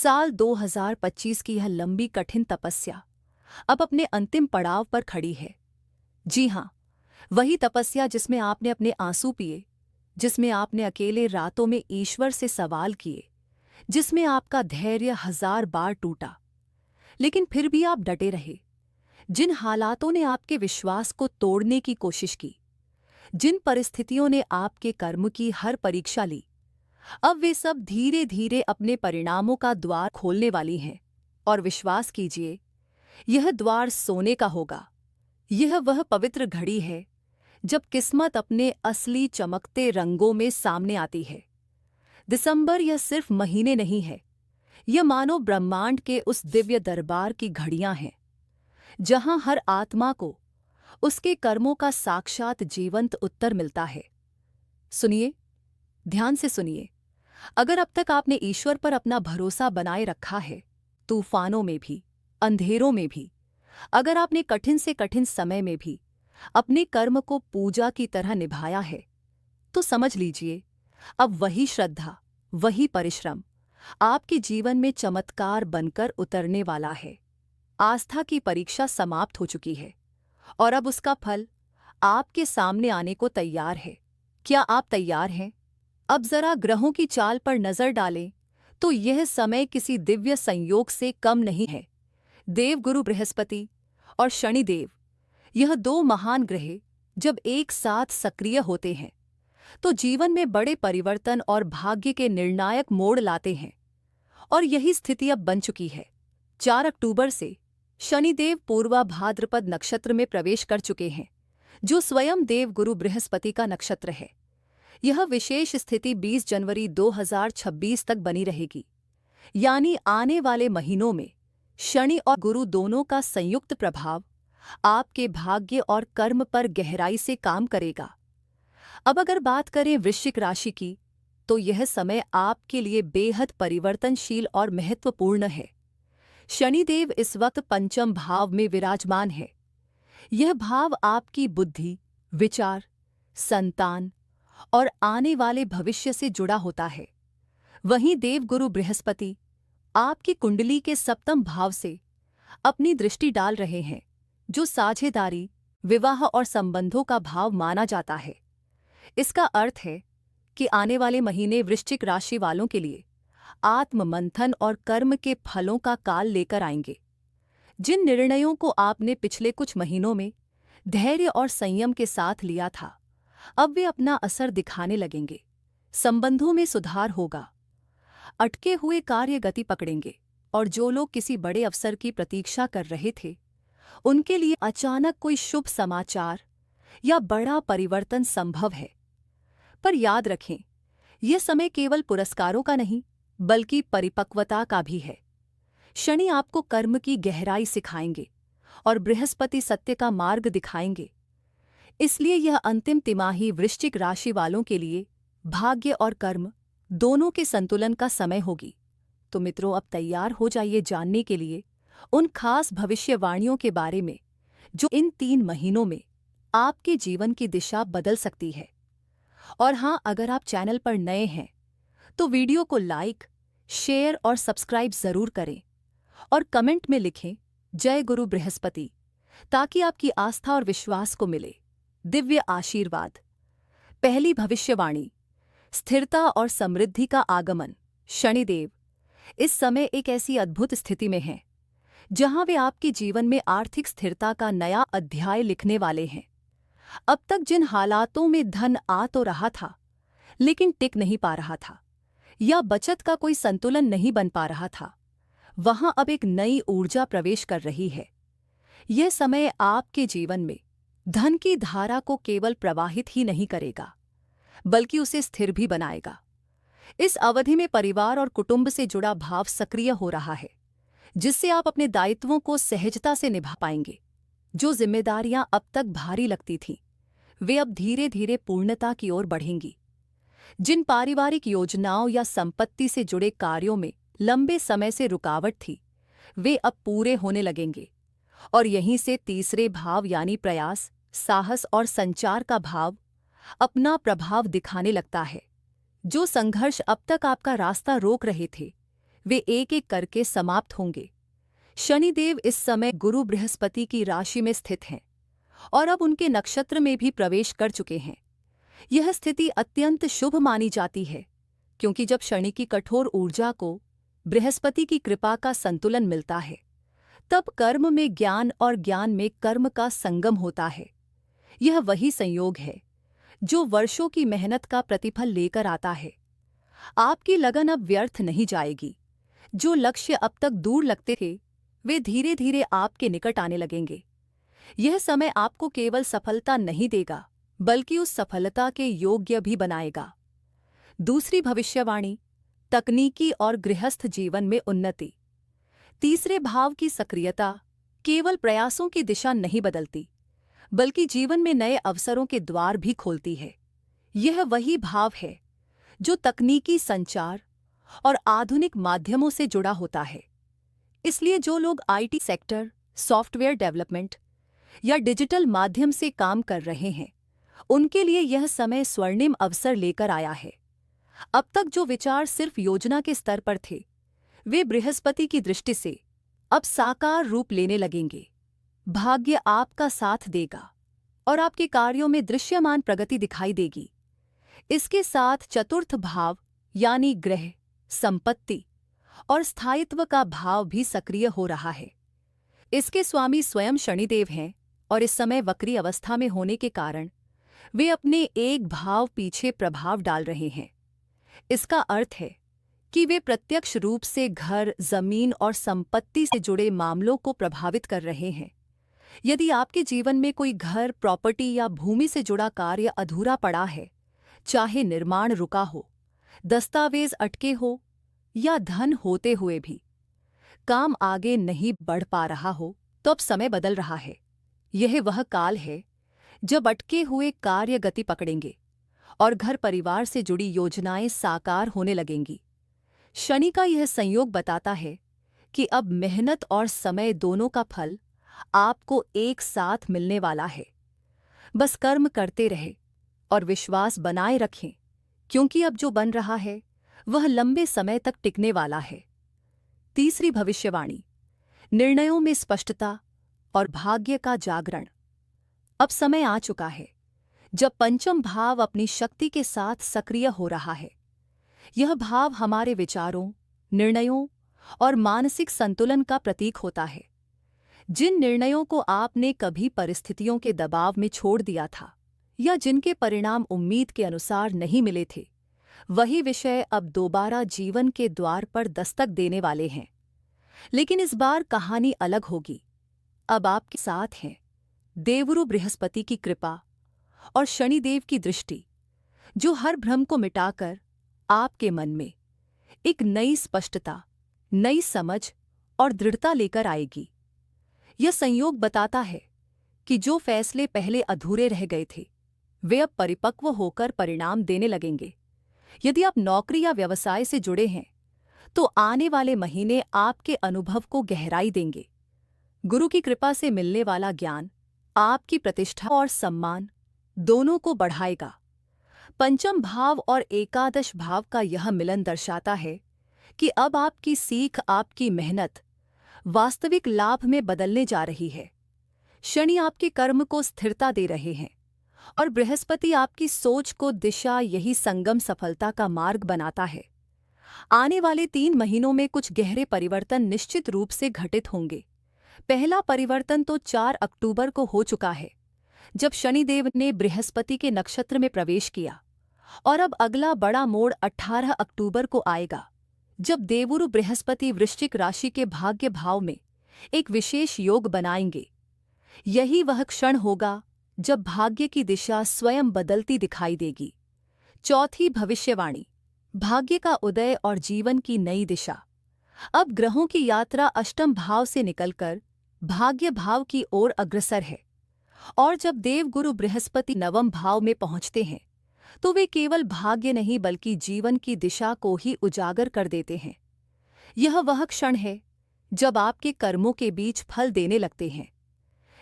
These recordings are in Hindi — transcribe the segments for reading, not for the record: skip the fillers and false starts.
साल 2025 की यह लंबी कठिन तपस्या अब अपने अंतिम पड़ाव पर खड़ी है। जी हाँ, वही तपस्या जिसमें आपने अपने आंसू पिए, जिसमें आपने अकेले रातों में ईश्वर से सवाल किए, जिसमें आपका धैर्य 1000 बार टूटा, लेकिन फिर भी आप डटे रहे। जिन हालातों ने आपके विश्वास को तोड़ने की कोशिश की, जिन परिस्थितियों ने आपके कर्म की हर परीक्षा ली, अब वे सब धीरे धीरे अपने परिणामों का द्वार खोलने वाली हैं। और विश्वास कीजिए, यह द्वार सोने का होगा। यह वह पवित्र घड़ी है जब किस्मत अपने असली चमकते रंगों में सामने आती है। दिसंबर यह सिर्फ महीने नहीं है, यह मानो ब्रह्मांड के उस दिव्य दरबार की घड़ियां हैं, जहां हर आत्मा को उसके कर्मों का साक्षात जीवंत उत्तर मिलता है। सुनिए, ध्यान से सुनिए। अगर अब तक आपने ईश्वर पर अपना भरोसा बनाए रखा है, तूफानों में भी, अंधेरों में भी, अगर आपने कठिन से कठिन समय में भी अपने कर्म को पूजा की तरह निभाया है, तो समझ लीजिए, अब वही श्रद्धा, वही परिश्रम आपके जीवन में चमत्कार बनकर उतरने वाला है। आस्था की परीक्षा समाप्त हो चुकी है और अब उसका फल आपके सामने आने को तैयार है। क्या आप तैयार हैं? अब जरा ग्रहों की चाल पर नजर डालें तो यह समय किसी दिव्य संयोग से कम नहीं है। देवगुरु बृहस्पति और शनिदेव, यह दो महान ग्रह जब एक साथ सक्रिय होते हैं तो जीवन में बड़े परिवर्तन और भाग्य के निर्णायक मोड़ लाते हैं। और यही स्थिति अब बन चुकी है। 4 अक्टूबर से शनिदेव पूर्वा भाद्रपद नक्षत्र में प्रवेश कर चुके हैं, जो स्वयं देवगुरु बृहस्पति का नक्षत्र है। यह विशेष स्थिति 20 जनवरी 2026 तक बनी रहेगी, यानी आने वाले महीनों में शनि और गुरु दोनों का संयुक्त प्रभाव आपके भाग्य और कर्म पर गहराई से काम करेगा। अब अगर बात करें वृश्चिक राशि की, तो यह समय आपके लिए बेहद परिवर्तनशील और महत्वपूर्ण है। शनिदेव इस वक्त पंचम भाव में विराजमान है। यह भाव आपकी बुद्धि, विचार, संतान और आने वाले भविष्य से जुड़ा होता है। वहीं देवगुरु बृहस्पति आपकी कुंडली के सप्तम भाव से अपनी दृष्टि डाल रहे हैं, जो साझेदारी, विवाह और संबंधों का भाव माना जाता है। इसका अर्थ है कि आने वाले महीने वृश्चिक राशि वालों के लिए आत्ममंथन और कर्म के फलों का काल लेकर आएंगे। जिन निर्णयों को आपने पिछले कुछ महीनों में धैर्य और संयम के साथ लिया था, अब वे अपना असर दिखाने लगेंगे। संबंधों में सुधार होगा, अटके हुए कार्य गति पकड़ेंगे और जो लोग किसी बड़े अवसर की प्रतीक्षा कर रहे थे, उनके लिए अचानक कोई शुभ समाचार या बड़ा परिवर्तन संभव है। पर याद रखें, यह समय केवल पुरस्कारों का नहीं, बल्कि परिपक्वता का भी है। शनि आपको कर्म की गहराई सिखाएंगे और बृहस्पति सत्य का मार्ग दिखाएंगे। इसलिए यह अंतिम तिमाही वृश्चिक राशि वालों के लिए भाग्य और कर्म दोनों के संतुलन का समय होगी। तो मित्रों, अब तैयार हो जाइए जानने के लिए उन खास भविष्यवाणियों के बारे में जो इन 3 महीनों में आपके जीवन की दिशा बदल सकती है। और हाँ, अगर आप चैनल पर नए हैं तो वीडियो को लाइक, शेयर और सब्सक्राइब जरूर करें और कमेंट में लिखें जय गुरु बृहस्पति, ताकि आपकी आस्था और विश्वास को मिले दिव्य आशीर्वाद। पहली भविष्यवाणी, स्थिरता और समृद्धि का आगमन। शनिदेव इस समय एक ऐसी अद्भुत स्थिति में हैं जहां वे आपके जीवन में आर्थिक स्थिरता का नया अध्याय लिखने वाले हैं। अब तक जिन हालातों में धन आ तो रहा था, लेकिन टिक नहीं पा रहा था, या बचत का कोई संतुलन नहीं बन पा रहा था, वहां अब एक नई ऊर्जा प्रवेश कर रही है। यह समय आपके जीवन में धन की धारा को केवल प्रवाहित ही नहीं करेगा, बल्कि उसे स्थिर भी बनाएगा। इस अवधि में परिवार और कुटुंब से जुड़ा भाव सक्रिय हो रहा है, जिससे आप अपने दायित्वों को सहजता से निभा पाएंगे। जो जिम्मेदारियां अब तक भारी लगती थीं, वे अब धीरे धीरे पूर्णता की ओर बढ़ेंगी। जिन पारिवारिक योजनाओं या संपत्ति से जुड़े कार्यों में लंबे समय से रुकावट थी, वे अब पूरे होने लगेंगे। और यहीं से तीसरे भाव यानी प्रयास, साहस और संचार का भाव अपना प्रभाव दिखाने लगता है। जो संघर्ष अब तक आपका रास्ता रोक रहे थे, वे एक एक करके समाप्त होंगे। शनिदेव इस समय गुरु बृहस्पति की राशि में स्थित हैं और अब उनके नक्षत्र में भी प्रवेश कर चुके हैं। यह स्थिति अत्यंत शुभ मानी जाती है, क्योंकि जब शनि की कठोर ऊर्जा को बृहस्पति की कृपा का संतुलन मिलता है, तब कर्म में ज्ञान और ज्ञान में कर्म का संगम होता है। यह वही संयोग है जो वर्षों की मेहनत का प्रतिफल लेकर आता है। आपकी लगन अब व्यर्थ नहीं जाएगी। जो लक्ष्य अब तक दूर लगते थे, वे धीरे धीरे आपके निकट आने लगेंगे। यह समय आपको केवल सफलता नहीं देगा, बल्कि उस सफलता के योग्य भी बनाएगा। दूसरी भविष्यवाणी, तकनीकी और गृहस्थ जीवन में उन्नति। तीसरे भाव की सक्रियता केवल प्रयासों की दिशा नहीं बदलती, बल्कि जीवन में नए अवसरों के द्वार भी खोलती है। यह वही भाव है जो तकनीकी संचार और आधुनिक माध्यमों से जुड़ा होता है। इसलिए जो लोग आईटी सेक्टर, सॉफ्टवेयर डेवलपमेंट या डिजिटल माध्यम से काम कर रहे हैं, उनके लिए यह समय स्वर्णिम अवसर लेकर आया है। अब तक जो विचार सिर्फ योजना के स्तर पर थे, वे बृहस्पति की दृष्टि से अब साकार रूप लेने लगेंगे। भाग्य आपका साथ देगा और आपके कार्यों में दृश्यमान प्रगति दिखाई देगी। इसके साथ चतुर्थ भाव यानी ग्रह, संपत्ति और स्थायित्व का भाव भी सक्रिय हो रहा है। इसके स्वामी स्वयं शनिदेव हैं और इस समय वक्री अवस्था में होने के कारण वे अपने एक भाव पीछे प्रभाव डाल रहे हैं। इसका अर्थ है कि वे प्रत्यक्ष रूप से घर, जमीन और संपत्ति से जुड़े मामलों को प्रभावित कर रहे हैं। यदि आपके जीवन में कोई घर, प्रॉपर्टी या भूमि से जुड़ा कार्य अधूरा पड़ा है, चाहे निर्माण रुका हो, दस्तावेज अटके हो या धन होते हुए भी काम आगे नहीं बढ़ पा रहा हो, तो अब समय बदल रहा है। यह वह काल है जब अटके हुए कार्य गति पकड़ेंगे और घर परिवार से जुड़ी योजनाएं साकार होने लगेंगी। शनि का यह संयोग बताता है कि अब मेहनत और समय दोनों का फल आपको एक साथ मिलने वाला है। बस कर्म करते रहे और विश्वास बनाए रखें, क्योंकि अब जो बन रहा है वह लंबे समय तक टिकने वाला है। तीसरी भविष्यवाणी, निर्णयों में स्पष्टता और भाग्य का जागरण। अब समय आ चुका है जब पंचम भाव अपनी शक्ति के साथ सक्रिय हो रहा है। यह भाव हमारे विचारों, निर्णयों और मानसिक संतुलन का प्रतीक होता है। जिन निर्णयों को आपने कभी परिस्थितियों के दबाव में छोड़ दिया था या जिनके परिणाम उम्मीद के अनुसार नहीं मिले थे, वही विषय अब दोबारा जीवन के द्वार पर दस्तक देने वाले हैं। लेकिन इस बार कहानी अलग होगी। अब आपके साथ हैं देवगुरु बृहस्पति की कृपा और शनिदेव की दृष्टि, जो हर भ्रम को मिटाकर आपके मन में एक नई स्पष्टता, नई समझ और दृढ़ता लेकर आएगी। यह संयोग बताता है कि जो फैसले पहले अधूरे रह गए थे, वे अब परिपक्व होकर परिणाम देने लगेंगे। यदि आप नौकरी या व्यवसाय से जुड़े हैं, तो आने वाले महीने आपके अनुभव को गहराई देंगे। गुरु की कृपा से मिलने वाला ज्ञान आपकी प्रतिष्ठा और सम्मान दोनों को बढ़ाएगा। पंचम भाव और एकादश भाव का यह मिलन दर्शाता है कि अब आपकी सीख, आपकी मेहनत वास्तविक लाभ में बदलने जा रही है। शनि आपके कर्म को स्थिरता दे रहे हैं और बृहस्पति आपकी सोच को दिशा, यही संगम सफलता का मार्ग बनाता है। आने वाले 3 महीनों में कुछ गहरे परिवर्तन निश्चित रूप से घटित होंगे। पहला परिवर्तन तो 4 अक्टूबर को हो चुका है, जब शनिदेव ने बृहस्पति के नक्षत्र में प्रवेश किया, और अब अगला बड़ा मोड़ 18 अक्टूबर को आएगा, जब देवगुरु बृहस्पति वृश्चिक राशि के भाग्य भाव में एक विशेष योग बनाएंगे। यही वह क्षण होगा जब भाग्य की दिशा स्वयं बदलती दिखाई देगी। चौथी भविष्यवाणी, भाग्य का उदय और जीवन की नई दिशा। अब ग्रहों की यात्रा अष्टम भाव से निकलकर भाग्य भाव की ओर अग्रसर है, और जब देवगुरु बृहस्पति नवम भाव में पहुंचते हैं, तो वे केवल भाग्य नहीं बल्कि जीवन की दिशा को ही उजागर कर देते हैं। यह वह क्षण है जब आपके कर्मों के बीच फल देने लगते हैं।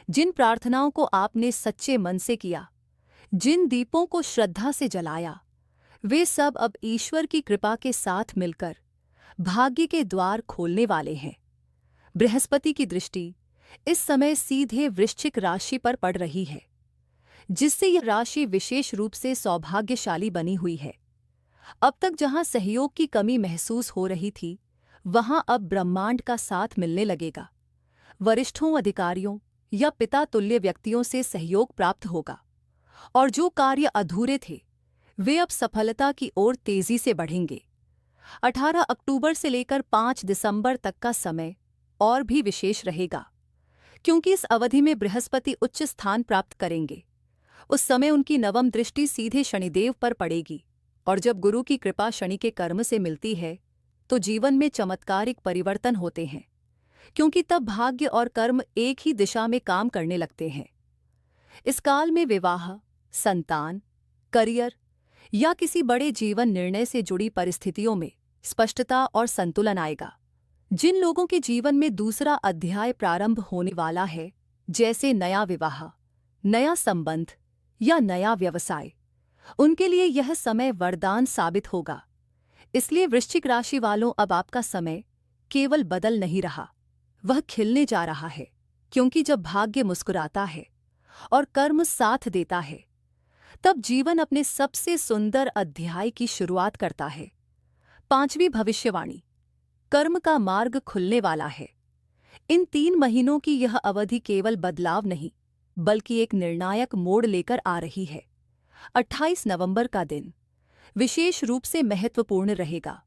जिन प्रार्थनाओं को आपने सच्चे मन से किया, जिन दीपों को श्रद्धा से जलाया, वे सब अब ईश्वर की कृपा के साथ मिलकर भाग्य के द्वार खोलने वाले हैं। बृहस्पति की दृष्टि इस समय सीधे वृश्चिक राशि पर पड़ रही है, जिससे यह राशि विशेष रूप से सौभाग्यशाली बनी हुई है। अब तक जहां सहयोग की कमी महसूस हो रही थी, वहां अब ब्रह्मांड का साथ मिलने लगेगा। वरिष्ठों, अधिकारियों या पिता तुल्य व्यक्तियों से सहयोग प्राप्त होगा और जो कार्य अधूरे थे वे अब सफलता की ओर तेजी से बढ़ेंगे। 18 अक्टूबर से लेकर 5 दिसंबर तक का समय और भी विशेष रहेगा, क्योंकि इस अवधि में बृहस्पति उच्च स्थान प्राप्त करेंगे। उस समय उनकी नवम दृष्टि सीधे शनिदेव पर पड़ेगी और जब गुरु की कृपा शनि के कर्म से मिलती है तो जीवन में चमत्कारिक परिवर्तन होते हैं, क्योंकि तब भाग्य और कर्म एक ही दिशा में काम करने लगते हैं। इस काल में विवाह, संतान, करियर या किसी बड़े जीवन निर्णय से जुड़ी परिस्थितियों में स्पष्टता और संतुलन आएगा। जिन लोगों के जीवन में दूसरा अध्याय प्रारंभ होने वाला है, जैसे नया विवाह, नया संबंध या नया व्यवसाय, उनके लिए यह समय वरदान साबित होगा। इसलिए वृश्चिक राशि वालों, अब आपका समय केवल बदल नहीं रहा, वह खिलने जा रहा है, क्योंकि जब भाग्य मुस्कुराता है और कर्म साथ देता है, तब जीवन अपने सबसे सुंदर अध्याय की शुरुआत करता है। 5वीं भविष्यवाणी, कर्म का मार्ग खुलने वाला है। इन 3 महीनों की यह अवधि केवल बदलाव नहीं, बल्कि एक निर्णायक मोड़ लेकर आ रही है। 28 नवंबर का दिन विशेष रूप से महत्वपूर्ण रहेगा,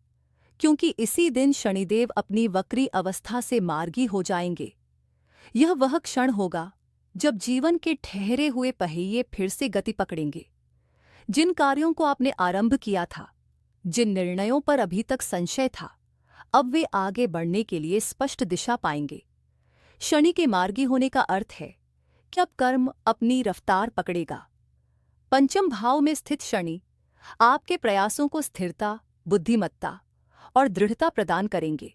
क्योंकि इसी दिन शनिदेव अपनी वक्री अवस्था से मार्गी हो जाएंगे। यह वह क्षण होगा जब जीवन के ठहरे हुए पहिए फिर से गति पकड़ेंगे। जिन कार्यों को आपने आरंभ किया था, जिन निर्णयों पर अभी तक संशय था, अब वे आगे बढ़ने के लिए स्पष्ट दिशा पाएंगे। शनि के मार्गी होने का अर्थ है कि अब कर्म अपनी रफ्तार पकड़ेगा। पंचम भाव में स्थित शनि आपके प्रयासों को स्थिरता, बुद्धिमत्ता और दृढ़ता प्रदान करेंगे।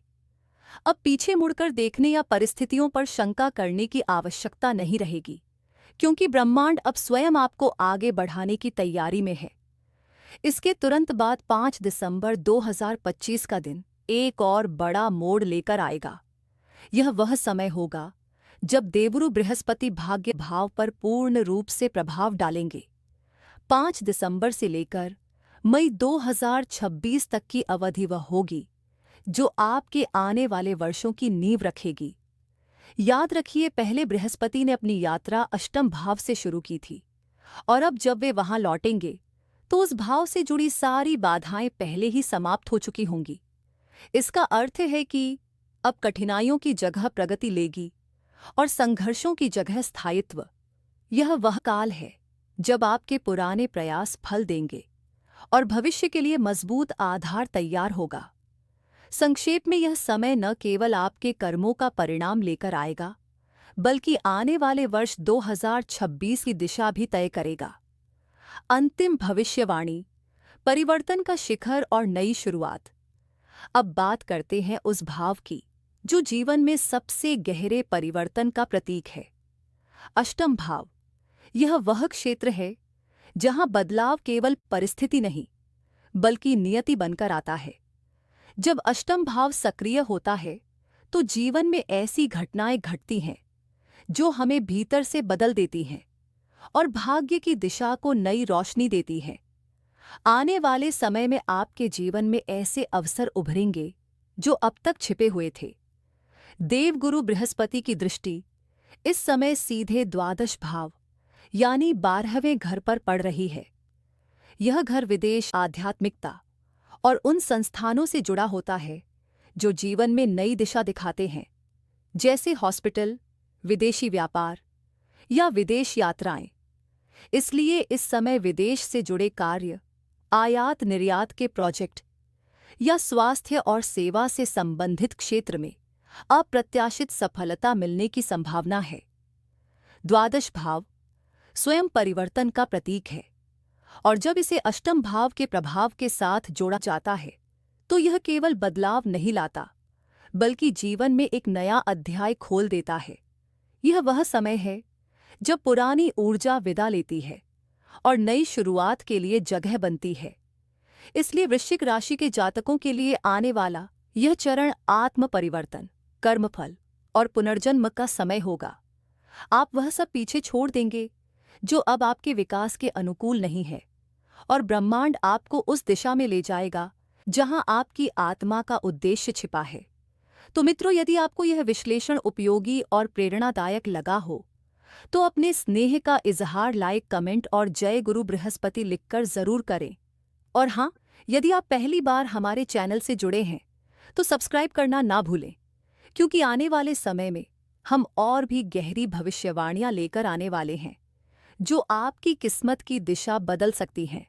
अब पीछे मुड़कर देखने या परिस्थितियों पर शंका करने की आवश्यकता नहीं रहेगी, क्योंकि ब्रह्मांड अब स्वयं आपको आगे बढ़ाने की तैयारी में है। इसके तुरंत बाद 5 दिसंबर 2025 का दिन एक और बड़ा मोड़ लेकर आएगा। यह वह समय होगा जब देवगुरु बृहस्पति भाग्य भाव पर पूर्ण रूप से प्रभाव डालेंगे। 5 दिसंबर से लेकर मई 2026 तक की अवधि वह होगी जो आपके आने वाले वर्षों की नींव रखेगी। याद रखिए, पहले बृहस्पति ने अपनी यात्रा अष्टम भाव से शुरू की थी और अब जब वे वहां लौटेंगे तो उस भाव से जुड़ी सारी बाधाएं पहले ही समाप्त हो चुकी होंगी। इसका अर्थ है कि अब कठिनाइयों की जगह प्रगति लेगी और संघर्षों की जगह स्थायित्व। यह वह काल है जब आपके पुराने प्रयास फल देंगे और भविष्य के लिए मजबूत आधार तैयार होगा। संक्षेप में, यह समय न केवल आपके कर्मों का परिणाम लेकर आएगा, बल्कि आने वाले वर्ष 2026 की दिशा भी तय करेगा। अंतिम भविष्यवाणी, परिवर्तन का शिखर और नई शुरुआत। अब बात करते हैं उस भाव की जो जीवन में सबसे गहरे परिवर्तन का प्रतीक है, अष्टम भाव। यह वह क्षेत्र है जहां बदलाव केवल परिस्थिति नहीं, बल्कि नियति बनकर आता है। जब अष्टम भाव सक्रिय होता है तो जीवन में ऐसी घटनाएं घटती हैं जो हमें भीतर से बदल देती हैं और भाग्य की दिशा को नई रोशनी देती हैं। आने वाले समय में आपके जीवन में ऐसे अवसर उभरेंगे जो अब तक छिपे हुए थे। देवगुरु बृहस्पति की दृष्टि इस समय सीधे द्वादश भाव यानी 12वें घर पर पड़ रही है। यह घर विदेश, आध्यात्मिकता और उन संस्थानों से जुड़ा होता है जो जीवन में नई दिशा दिखाते हैं, जैसे हॉस्पिटल, विदेशी व्यापार या विदेश यात्राएं। इसलिए इस समय विदेश से जुड़े कार्य, आयात निर्यात के प्रोजेक्ट या स्वास्थ्य और सेवा से संबंधित क्षेत्र में अप्रत्याशित सफलता मिलने की संभावना है। द्वादश भाव स्वयं परिवर्तन का प्रतीक है और जब इसे अष्टम भाव के प्रभाव के साथ जोड़ा जाता है तो यह केवल बदलाव नहीं लाता, बल्कि जीवन में एक नया अध्याय खोल देता है। यह वह समय है जब पुरानी ऊर्जा विदा लेती है और नई शुरुआत के लिए जगह बनती है। इसलिए वृश्चिक राशि के जातकों के लिए आने वाला यह चरण आत्म परिवर्तन, कर्मफल और पुनर्जन्म का समय होगा। आप वह सब पीछे छोड़ देंगे जो अब आपके विकास के अनुकूल नहीं है, और ब्रह्मांड आपको उस दिशा में ले जाएगा जहां आपकी आत्मा का उद्देश्य छिपा है। तो मित्रों, यदि आपको यह विश्लेषण उपयोगी और प्रेरणादायक लगा हो तो अपने स्नेह का इजहार लाइक, कमेंट और जय गुरु बृहस्पति लिखकर जरूर करें। और हाँ, यदि आप पहली बार हमारे चैनल से जुड़े हैं तो सब्सक्राइब करना ना भूलें, क्योंकि आने वाले समय में हम और भी गहरी भविष्यवाणियां लेकर आने वाले हैं जो आपकी किस्मत की दिशा बदल सकती हैं।